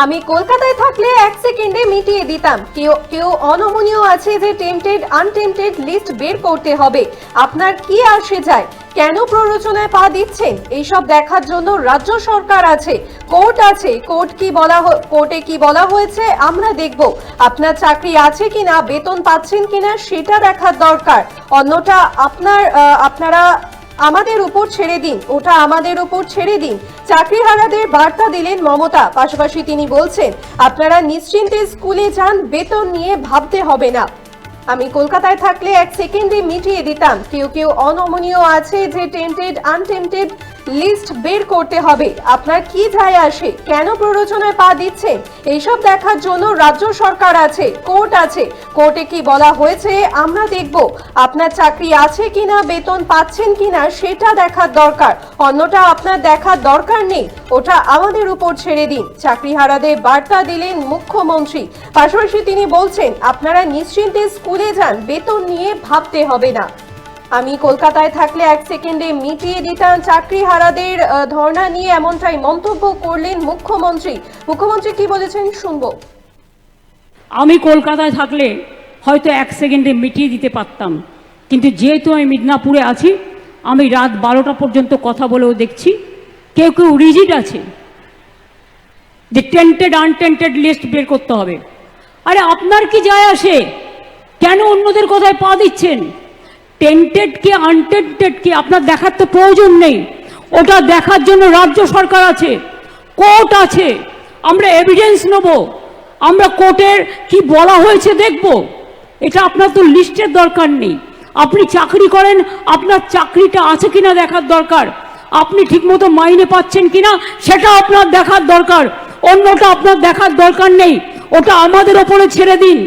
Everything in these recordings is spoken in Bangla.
আমি কলকাতায় থাকলে এক সেকেন্ডে মিটিয়ে দিতাম। কেউ কেউ অনমনীয় আছে যে টেম্পটেড আনটেম্পটেড লিস্ট বের করতে হবে। আপনার কি আসে যায়? কেন প্ররোচনায় পা দিচ্ছেন? এইসব দেখার জন্য রাজ্য সরকার আছে, কোর্ট আছে। কোর্টে কি বলা হয়েছে আমরা দেখব। আপনার চাকরি আছে কিনা, বেতন পাচ্ছেন কিনা সেটা দেখার দরকার। অন্যটা আপনারা আমাদের উপর ছেড়ে দিন, ওটা আমাদের উপর ছেড়ে দিন। চাকরিহারাদের বার্তা দিলেন মমতা। পাশাপাশি তিনি বলছেন, আপনারা নিশ্চিন্তে স্কুলে যান, বেতন নিয়ে ভাবতে হবে না। আমি কলকাতায় থাকলে এক সেকেন্ডে মিটিয়ে দিতাম। কেউ কেউ অনমনীয় আছে যে টেম্পটেড আনটেম্পটেড লিস্ট বের করতে হবে। আপনার কি যায় আসে? কেন প্ররোচনায় পা দিচ্ছেন? এইসব দেখার জন্য রাজ্য সরকার আছে, কোর্ট আছে। কোর্টে কি বলা হয়েছে আমরা দেখব। আপনার চাকরি আছে কিনা, বেতন পাচ্ছেন কিনা সেটা দেখার দরকার। অন্যটা আপনার দেখার দরকার নেই, ওটা আমাদের উপর ছেড়ে দিন। চাকরিহারাদের বার্তা দিলেন মুখ্যমন্ত্রী। পাশাপাশি তিনি বলছেন, আপনারা নিশ্চিন্তে স্কুলে যান, বেতন নিয়ে ভাবতে হবে না। আমি কলকাতায় থাকলে এক সেকেন্ডে মিটিয়ে দিতাম চাকরিহারাদের ধর্ণা নিয়ে, এমনটাই মন্তব্য করলেন মুখ্যমন্ত্রী। মুখ্যমন্ত্রী কি বলেছেন শুনবো। আমি কলকাতায় থাকলে হয়তো এক সেকেন্ডে মিটিয়ে দিতে পারতাম, কিন্তু যেহেতু আমি মিদনাপুরে আছি, আমি রাত 12টা পর্যন্ত কথা বলেও দেখছি কেউ কেউ রিজিড আছে যে টেন্টেড আনটেন্টেড লিস্ট বের করতে হবে। আরে আপনার কি যায় আসে? কেন অন্যদের কথায় পা দিচ্ছেন? টেন্টেড কি আনটেন্টেড কি আপনার দেখার তো প্রয়োজন নেই। ওটা দেখার জন্য রাজ্য সরকার আছে, কোর্ট আছে। আমরা এভিডেন্স নেব, আমরা কোর্টের কি বলা হয়েছে দেখব। এটা আপনার তো লিস্টের দরকার নেই। আপনি চাকরি করেন, আপনার চাকরিটা আছে কিনা দেখার দরকার। আপনি ঠিকমতো মাইনে পাচ্ছেন কিনা সেটা আপনার দেখার দরকার। অন্যটা আপনার দেখার দরকার নেই, ওটা আমাদের ওপরে ছেড়ে দিন।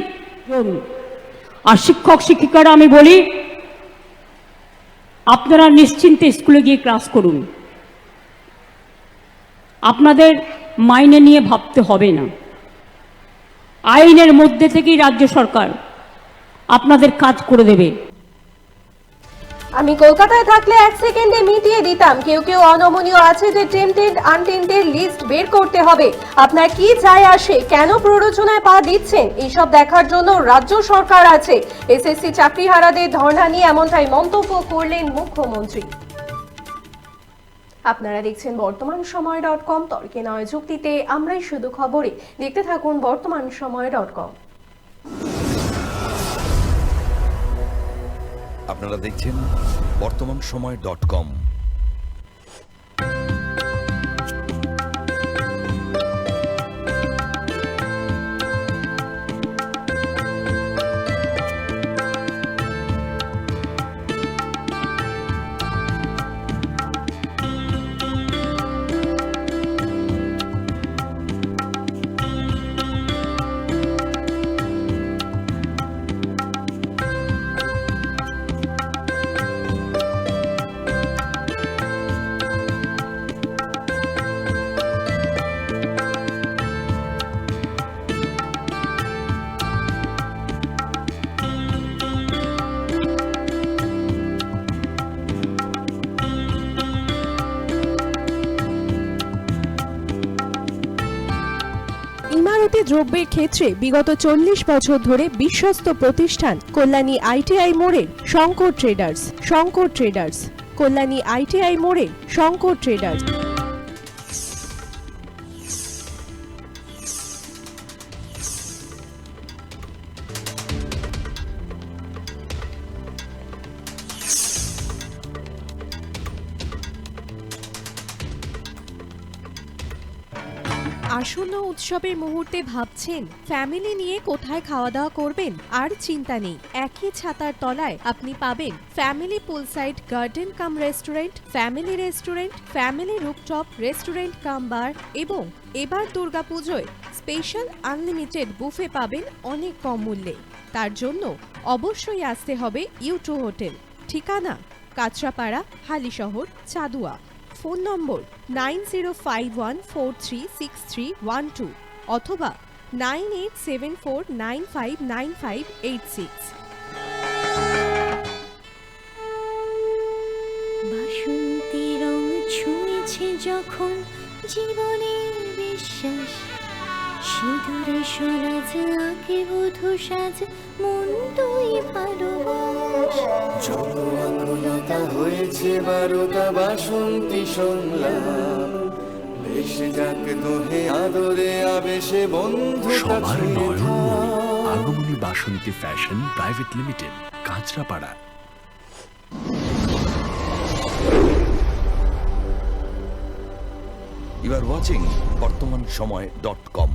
আর শিক্ষক শিক্ষিকারা আমি বলি, আপনারা নিশ্চিন্তে স্কুলে গিয়ে ক্লাস করুন, আপনাদের মাইনে নিয়ে ভাবতে হবে না। আইনের মধ্যে থেকেই রাজ্য সরকার আপনাদের কাজ করে দেবে। আমি কলকাতায় থাকলে এক সেকেন্ডে মিটিয়ে দিতাম। কেউ কেউ অনমনীয় আছে যে টেম্পটেড আনটেম্পটেড লিস্ট বের করতে হবে। আপনার কি যায় আসে? কেন প্ররোচনায় পা দিচ্ছেন? এইসব দেখার জন্য রাজ্য সরকার আছে। এসএসসি চাকরিহারাদের ধর্ণা নিয়ে এমনটাই মন্তব্য করলেন মুখ্যমন্ত্রী। আপনারা দেখছেন বর্তমানসময়.com, তর্কে নয় যুক্তিতে আমরাই শুধু খবরে। দেখতে থাকুন বর্তমানসময়.com। আপনারা দেখছেন বর্তমানসময়.com। ইমারতি দ্রব্যের ক্ষেত্রে বিগত 40 বছর ধরে বিশ্বস্ত প্রতিষ্ঠান কল্যাণী আইটিআই মোড়ের শঙ্কর ট্রেডার্স। কল্যাণী আইটিআই মোড়ের শঙ্কর ট্রেডার্স। আসন্ন উৎসবের মুহূর্তে ভাবছেন ফ্যামিলি নিয়ে কোথায় খাওয়া দাওয়া করবেন? আর চিন্তা নেই, একই ছাতার তলায় আপনি পাবেন family poolside garden cum restaurant, family rooftop restaurant cum bar এবং এবার দুর্গাপুজোয় স্পেশাল আনলিমিটেড বুফে পাবেন অনেক কম মূল্যে। তার জন্য অবশ্যই আসতে হবে ইউ2 হোটেল। ঠিকানা কাঁচরাপাড়া, হালিশহর, চাদুয়া। ফোন নম্বর 9051436312 অথবা 9874959586। বাসন্তী রং ছুঁয়েছে যখন জীবনের বিশ্বাস, সিঁদুরে সরাজ আঁকে বধূ সাজ মন তুই ভালোবাস। যত আকুলতা হয়েছে বারোটা বাসন্তী সংলাপ, ভেসে যাক দোহে আদরে আবেশে বন্ধু সবার নয়নমণি Agamani Basanti fashion private limited, Kanchrapara. You are watching বর্তমান সময়.com